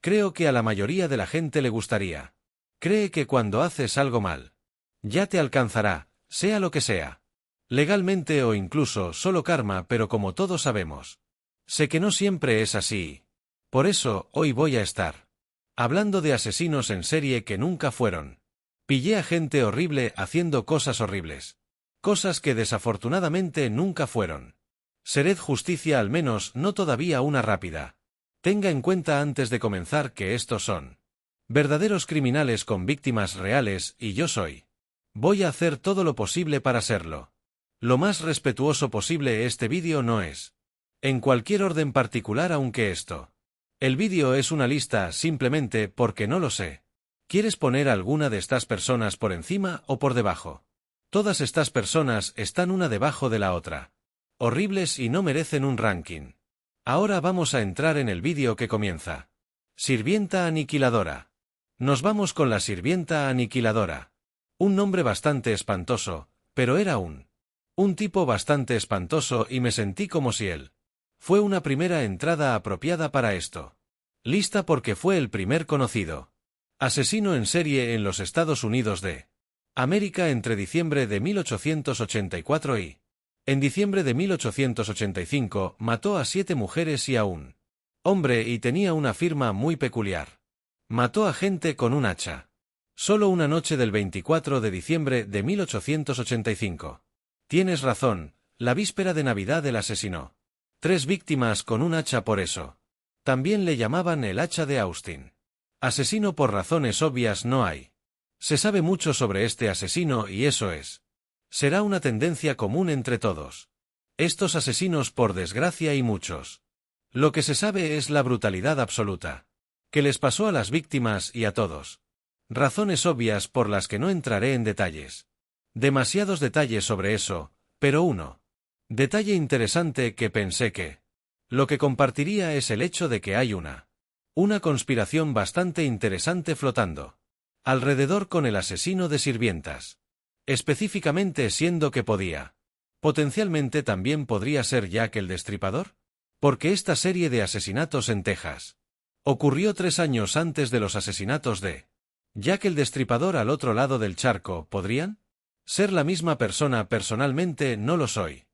Creo que a la mayoría de la gente le gustaría. Cree que cuando haces algo mal, ya te alcanzará, sea lo que sea. Legalmente o incluso solo karma, pero como todos sabemos. Sé que no siempre es así. Por eso, hoy voy a estar hablando de asesinos en serie que nunca fueron. Pillé a gente horrible haciendo cosas horribles. Cosas que desafortunadamente nunca fueron. Sered justicia, al menos no todavía una rápida. Tenga en cuenta antes de comenzar que estos son verdaderos criminales con víctimas reales y yo voy a hacer todo lo posible para serlo. Lo más respetuoso posible. Este vídeo no es en cualquier orden particular, aunque el vídeo es una lista simplemente porque no lo sé. ¿Quieres poner alguna de estas personas por encima o por debajo? Todas estas personas están una debajo de la otra. Horribles y no merecen un ranking. Ahora vamos a entrar en el vídeo que comienza. Sirvienta aniquiladora. Nos vamos con la sirvienta aniquiladora. Un nombre bastante espantoso, pero era un tipo bastante espantoso y me sentí como si él fue una primera entrada apropiada para esto. Lista porque fue el primer conocido asesino en serie en los Estados Unidos de América entre diciembre de 1884 y en diciembre de 1885 mató a 7 mujeres y a un hombre y tenía una firma muy peculiar. Mató a gente con un hacha. Solo una noche del 24 de diciembre de 1885. Tienes razón, la víspera de Navidad él asesinó 3 víctimas con un hacha, por eso también le llamaban el hacha de Austin. Asesino por razones obvias no hay. Se sabe mucho sobre este asesino y eso será una tendencia común entre todos estos asesinos, por desgracia, y muchos. Lo que se sabe es la brutalidad absoluta que les pasó a las víctimas y a todos. Razones obvias por las que no entraré en detalles. Demasiados detalles sobre eso, pero uno detalle interesante que pensé que lo que compartiría es el hecho de que hay una conspiración bastante interesante flotando alrededor con el asesino de sirvientas. Específicamente siendo que potencialmente también podría ser Jack el Destripador. Porque esta serie de asesinatos en Texas ocurrió 3 años antes de los asesinatos de Jack el Destripador al otro lado del charco. ¿Podrían ser la misma persona? Personalmente no lo soy.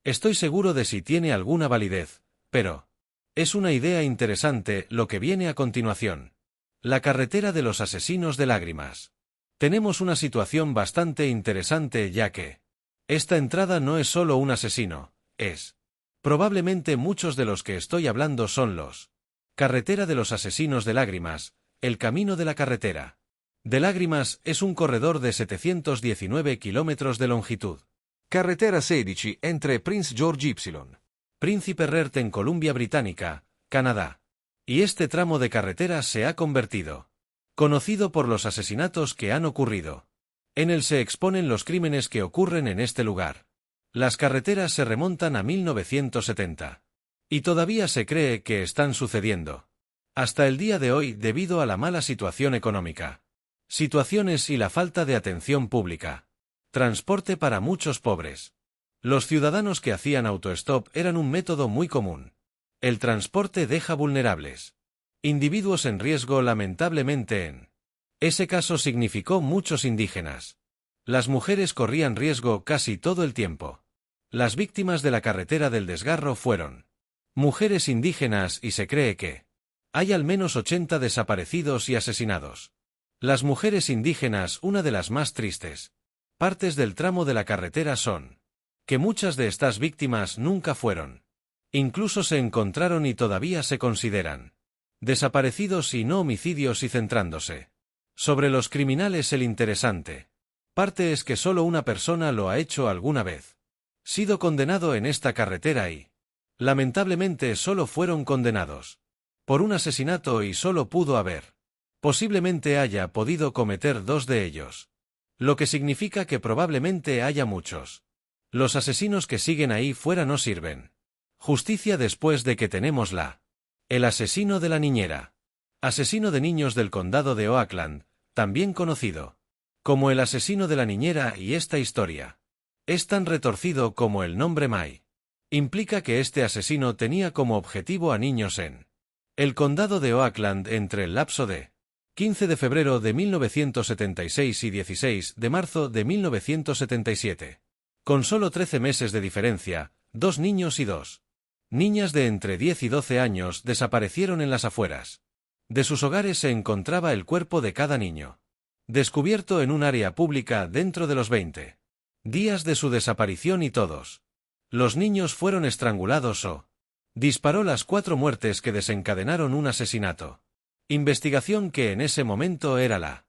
Estoy seguro de si tiene alguna validez, pero es una idea interesante lo que viene a continuación. La carretera de los asesinos de lágrimas. Tenemos una situación bastante interesante, ya que esta entrada no es solo un asesino, probablemente muchos de los que estoy hablando son los carretera de los asesinos de lágrimas. El camino de la carretera de lágrimas es un corredor de 719 kilómetros de longitud. Carretera 16 entre Prince George Y. Príncipe Rert en Columbia Británica, Canadá. Y este tramo de carretera se ha convertido conocido por los asesinatos que han ocurrido. En él se exponen los crímenes que ocurren en este lugar. Las carreteras se remontan a 1970. Y todavía se cree que están sucediendo. Hasta el día de hoy debido a la mala situación económica. Situaciones y la falta de atención pública. Transporte para muchos pobres. Los ciudadanos que hacían autostop eran un método muy común. El transporte deja vulnerables individuos en riesgo. Lamentablemente en ese caso significó muchos indígenas. Las mujeres corrían riesgo casi todo el tiempo. Las víctimas de la carretera del desgarro fueron mujeres indígenas y se cree que hay al menos 80 desaparecidos y asesinados. Las mujeres indígenas, una de las más tristes partes del tramo de la carretera son que muchas de estas víctimas nunca fueron. Incluso se encontraron y todavía se consideran desaparecidos y no homicidios. Y centrándose sobre los criminales, el interesante parte es que solo una persona lo ha hecho alguna vez. Sido condenado en esta carretera y lamentablemente solo fueron condenados por un asesinato y solo pudo haber posiblemente haya podido cometer 2 de ellos. Lo que significa que probablemente haya muchos. Los asesinos que siguen ahí fuera no sirven justicia después de que tenemos el asesino de la niñera. Asesino de niños del condado de Oakland, también conocido como el asesino de la niñera, y esta historia es tan retorcido como el nombre May. Implica que este asesino tenía como objetivo a niños en El condado de Oakland entre el lapso de 15 de febrero de 1976 y 16 de marzo de 1977. Con solo 13 meses de diferencia, 2 niños y 2 niñas de entre 10 y 12 años desaparecieron en las afueras. De sus hogares se encontraba el cuerpo de cada niño, descubierto en un área pública dentro de los 20 días de su desaparición y todos los niños fueron estrangulados o disparó las 4 muertes que desencadenaron un asesinato. Investigación que en ese momento era la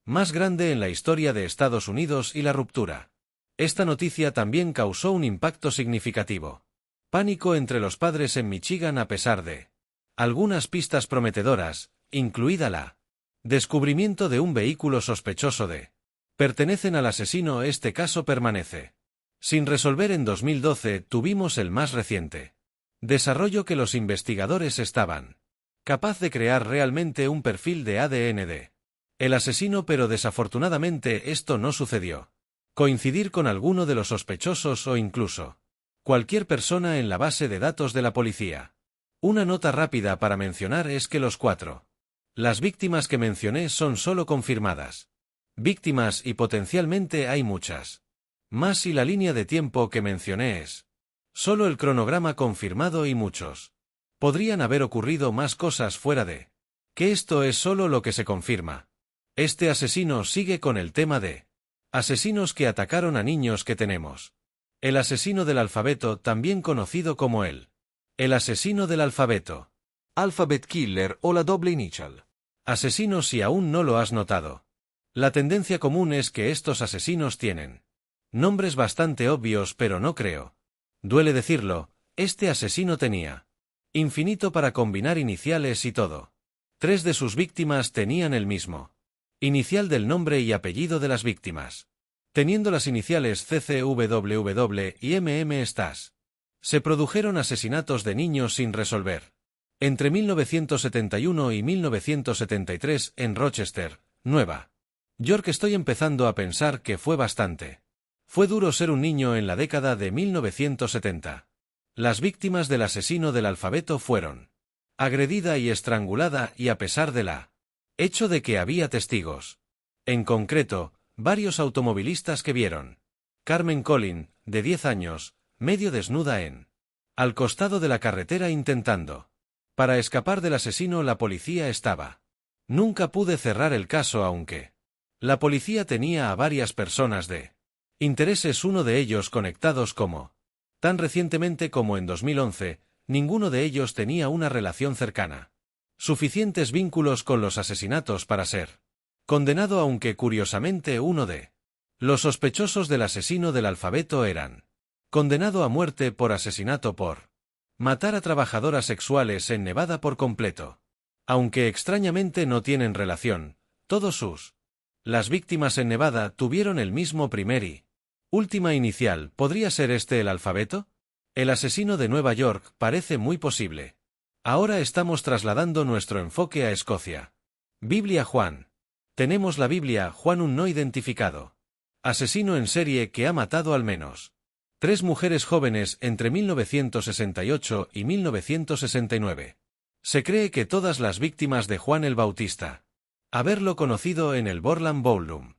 más grande en la historia de Estados Unidos y la ruptura. Esta noticia también causó un impacto significativo. Pánico entre los padres en Michigan a pesar de algunas pistas prometedoras, incluida la descubrimiento de un vehículo sospechoso de pertenecen al asesino. Este caso permanece sin resolver. En 2012 tuvimos el más reciente desarrollo que los investigadores estaban capaz de crear realmente un perfil de ADN de el asesino, pero desafortunadamente esto no sucedió. Coincidir con alguno de los sospechosos o incluso cualquier persona en la base de datos de la policía. Una nota rápida para mencionar es que las víctimas que mencioné son solo confirmadas víctimas y potencialmente hay muchas más, y la línea de tiempo que mencioné es solo el cronograma confirmado y muchos podrían haber ocurrido más cosas fuera de que esto es solo lo que se confirma. Este asesino sigue con el tema de asesinos que atacaron a niños que tenemos. El asesino del alfabeto, también conocido como el asesino del alfabeto, Alphabet Killer o la doble initial. Asesino. Si aún no lo has notado, la tendencia común es que estos asesinos tienen nombres bastante obvios, pero no creo. Duele decirlo, este asesino tenía infinito para combinar iniciales y todo. 3 de sus víctimas tenían el mismo inicial del nombre y apellido de las víctimas, teniendo las iniciales CCWW y MM. Se produjeron asesinatos de niños sin resolver entre 1971 y 1973 en Rochester, Nueva York. Estoy empezando a pensar que fue duro ser un niño en la década de 1970. Las víctimas del asesino del alfabeto fueron agredida y estrangulada, y a pesar de la hecho de que había testigos, en concreto, varios automovilistas que vieron Carmen Collin, de 10 años, medio desnuda al costado de la carretera intentando para escapar del asesino. La policía estaba. Nunca pude cerrar el caso, aunque la policía tenía a varias personas de intereses, uno de ellos conectados tan recientemente como en 2011, ninguno de ellos tenía una relación cercana, suficientes vínculos con los asesinatos para ser condenado, aunque curiosamente uno de los sospechosos del asesino del alfabeto eran condenado a muerte por asesinato por matar a trabajadoras sexuales en Nevada por completo. Aunque extrañamente no tienen relación, las víctimas en Nevada tuvieron el mismo primer y última inicial. ¿Podría ser este el alfabeto? El asesino de Nueva York parece muy posible. Ahora estamos trasladando nuestro enfoque a Escocia. Biblia Juan. Tenemos la Biblia Juan, un no identificado asesino en serie que ha matado al menos 3 mujeres jóvenes entre 1968 y 1969. Se cree que todas las víctimas de Juan el Bautista haberlo conocido en el Borland Ballroom,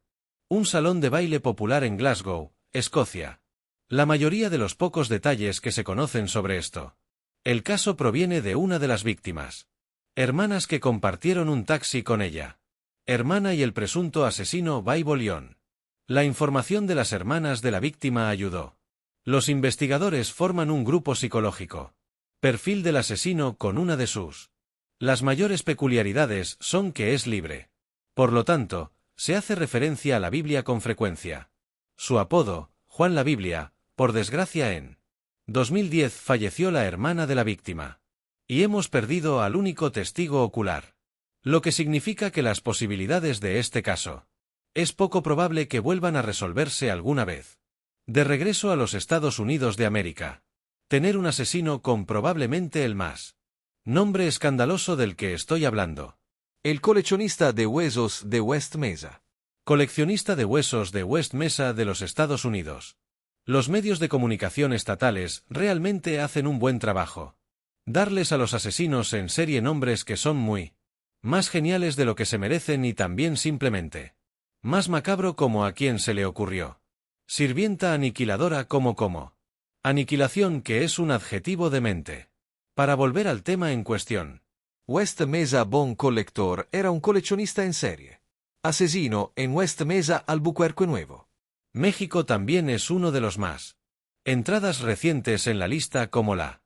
un salón de baile popular en Glasgow, Escocia. La mayoría de los pocos detalles que se conocen sobre el caso proviene de una de las víctimas, hermanas que compartieron un taxi con ella, hermana y el presunto asesino Bible Leon. La información de las hermanas de la víctima ayudó. Los investigadores forman un grupo psicológico. Perfil del asesino con una de las mayores peculiaridades son que es libre. Por lo tanto, se hace referencia a la Biblia con frecuencia. Su apodo, Juan la Biblia, por desgracia en 2010 falleció la hermana de la víctima. Y hemos perdido al único testigo ocular. Lo que significa que las posibilidades de este caso es poco probable que vuelvan a resolverse alguna vez. De regreso a los Estados Unidos de América. Tener un asesino con probablemente el más nombre escandaloso del que estoy hablando. El coleccionista de huesos de West Mesa. Coleccionista de huesos de West Mesa de los Estados Unidos. Los medios de comunicación estatales realmente hacen un buen trabajo Darles a los asesinos en serie nombres que son muy más geniales de lo que se merecen y también simplemente más macabro como a quien se le ocurrió. Sirvienta aniquiladora como. Aniquilación, que es un adjetivo demente. Para volver al tema en cuestión. West Mesa Bone Collector era un coleccionista en serie. Asesino en West Mesa, Albuquerque Nuevo. México también es uno de los más entradas recientes en la lista, como la.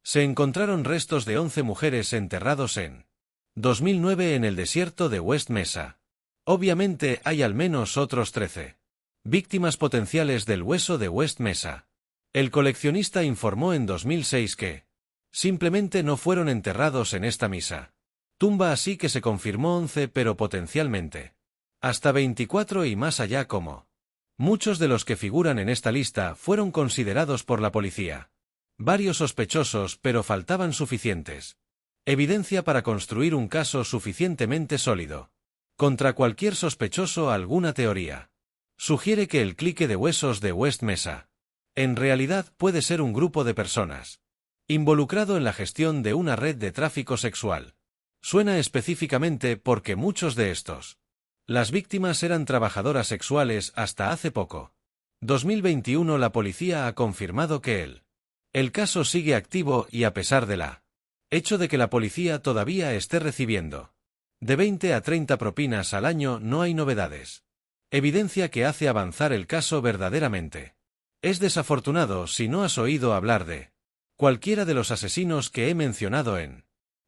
Se encontraron restos de 11 mujeres enterrados en 2009 en el desierto de West Mesa. Obviamente hay al menos otros 13 víctimas potenciales del hueso de West Mesa. El coleccionista informó en 2006 que simplemente no fueron enterrados en esta misa tumba, así que se confirmó 11, pero potencialmente hasta 24 y más allá, como muchos de los que figuran en esta lista fueron considerados por la policía varios sospechosos, pero faltaban suficientes evidencia para construir un caso suficientemente sólido contra cualquier sospechoso. Alguna teoría sugiere que el clique de huesos de West Mesa en realidad puede ser un grupo de personas involucrado en la gestión de una red de tráfico sexual. Suena específicamente porque muchos de las víctimas eran trabajadoras sexuales hasta hace poco. 2021 La policía ha confirmado que el caso sigue activo y, a pesar de hecho de que la policía todavía esté recibiendo de 20 a 30 propinas al año, no hay novedades. Evidencia que hace avanzar el caso verdaderamente. Es desafortunado si no has oído hablar de cualquiera de los asesinos que he mencionado en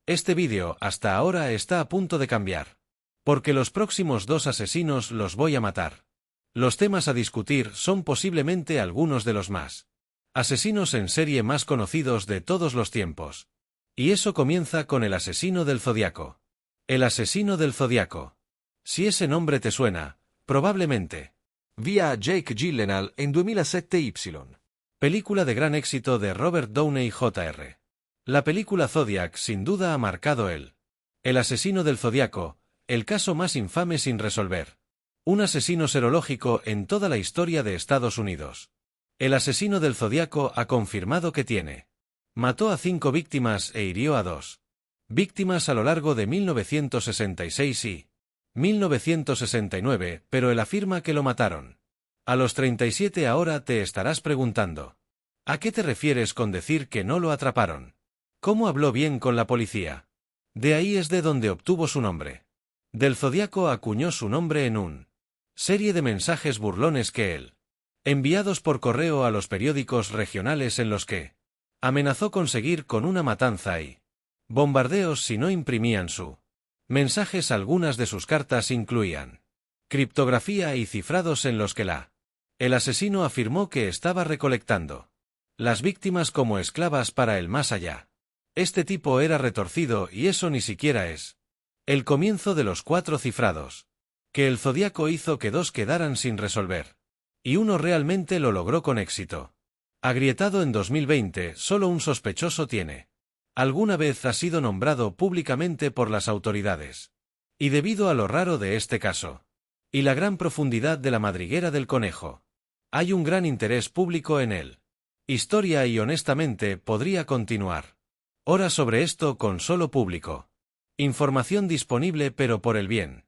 este vídeo. Hasta ahora está a punto de cambiar, porque los próximos 2 asesinos los voy a matar. Los temas a discutir son posiblemente algunos de los más asesinos en serie más conocidos de todos los tiempos. Y eso comienza con el asesino del Zodiaco. El asesino del Zodiaco. Si ese nombre te suena, probablemente Via a Jake Gyllenhaal en 2007 Y. Película de gran éxito de Robert Downey Jr. La película Zodiac sin duda ha marcado el asesino del Zodiaco, el caso más infame sin resolver. Un asesino serológico en toda la historia de Estados Unidos. El asesino del Zodiaco ha confirmado que mató a 5 víctimas e hirió a 2 víctimas a lo largo de 1966 y 1969, pero él afirma que lo mataron a los 37. Ahora te estarás preguntando, ¿a qué te refieres con decir que no lo atraparon? ¿Cómo habló bien con la policía? De ahí es de donde obtuvo su nombre. Del Zodiaco acuñó su nombre en una serie de mensajes burlones que enviados por correo a los periódicos regionales, en los que amenazó conseguir con una matanza y bombardeos si no imprimían su mensajes. Algunas de sus cartas incluían criptografía y cifrados en los que el asesino afirmó que estaba recolectando las víctimas como esclavas para el más allá. Este tipo era retorcido, y eso ni siquiera es el comienzo de los 4 cifrados que el Zodiaco hizo que 2 quedaran sin resolver. Y uno realmente lo logró con éxito. Agrietado en 2020, solo un sospechoso alguna vez ha sido nombrado públicamente por las autoridades. Y debido a lo raro de este caso y la gran profundidad de la madriguera del conejo, hay un gran interés público en él. Historia, y honestamente podría continuar horas sobre esto con solo público. Información disponible, pero por el bien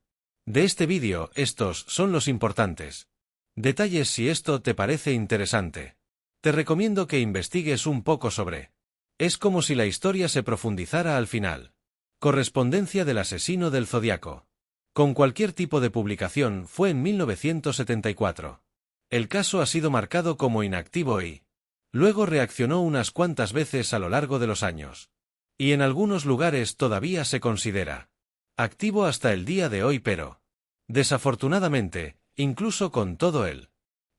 de este vídeo, estos son los importantes detalles. Si esto te parece interesante, te recomiendo que investigues un poco sobre. Es como si la historia se profundizara al final. Correspondencia del asesino del Zodiaco con cualquier tipo de publicación fue en 1974. El caso ha sido marcado como inactivo y luego reaccionó unas cuantas veces a lo largo de los años. Y en algunos lugares todavía se considera activo hasta el día de hoy, pero desafortunadamente, incluso con todo el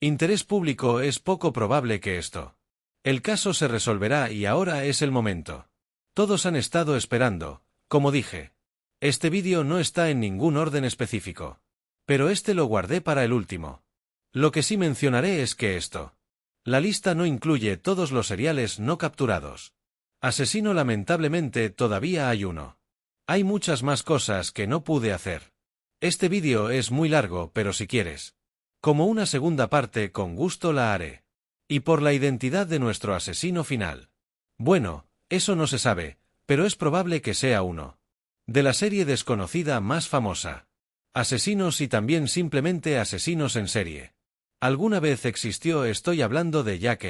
interés público, es poco probable que el caso se resolverá, y ahora es el momento. Todos han estado esperando, como dije. Este vídeo no está en ningún orden específico, pero este lo guardé para el último. Lo que sí mencionaré es que la lista no incluye todos los seriales no capturados. Asesino, lamentablemente todavía hay uno. Hay muchas más cosas que no pude hacer. Este vídeo es muy largo, pero si quieres como una segunda parte, con gusto la haré. Y por la identidad de nuestro asesino final. Bueno, Eso no se sabe, pero es probable que sea uno. De la serie desconocida más famosa. Asesinos y también simplemente asesinos en serie. ¿Alguna vez existió? Estoy hablando de Jack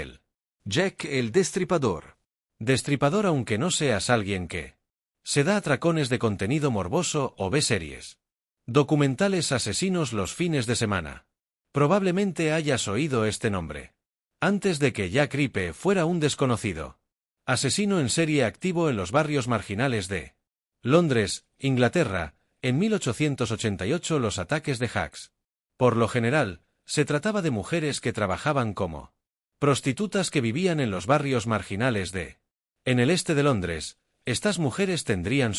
el Destripador. Destripador, aunque no seas alguien que se da atracones de contenido morboso o ve series documentales asesinos los fines de semana. Probablemente hayas oído este nombre antes de que Jack Rippe fuera un desconocido asesino en serie activo en los barrios marginales de Londres, Inglaterra. En 1888 los ataques de hacks. Por lo general, se trataba de mujeres que trabajaban como prostitutas que vivían en los barrios marginales de en el este de Londres. Estas mujeres tendrían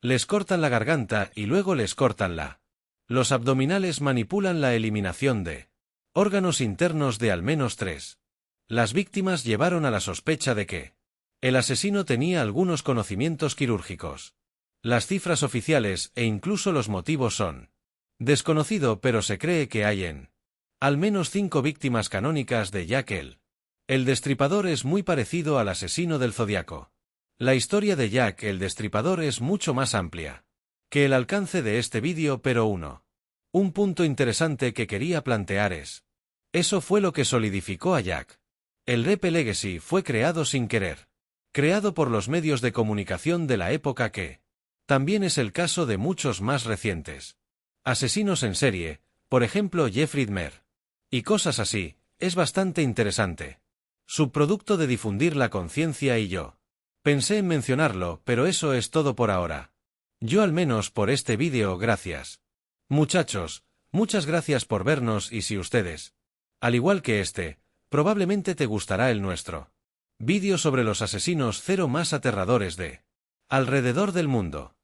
les cortan la garganta y luego les cortan los abdominales, manipulan la eliminación de órganos internos de al menos 3. Las víctimas llevaron a la sospecha de que el asesino tenía algunos conocimientos quirúrgicos. Las cifras oficiales e incluso los motivos son desconocido, pero se cree que hay al menos 5 víctimas canónicas de Jack el Destripador. Es muy parecido al asesino del Zodiaco. La historia de Jack el Destripador es mucho más amplia que el alcance de este vídeo, pero un punto interesante que quería plantear eso fue lo que solidificó a Jack. El Ripper Legacy fue creado sin querer. Creado por los medios de comunicación de la época, que también es el caso de muchos más recientes asesinos en serie, por ejemplo Jeffrey Dahmer. Y cosas así. Es bastante interesante. Subproducto de difundir la conciencia y yo pensé en mencionarlo, pero eso es todo por ahora. Yo al menos por este vídeo. Gracias. Muchachos, muchas gracias por vernos, y si ustedes, al igual que probablemente te gustará el nuestro vídeo sobre los asesinos cero más aterradores de alrededor del mundo.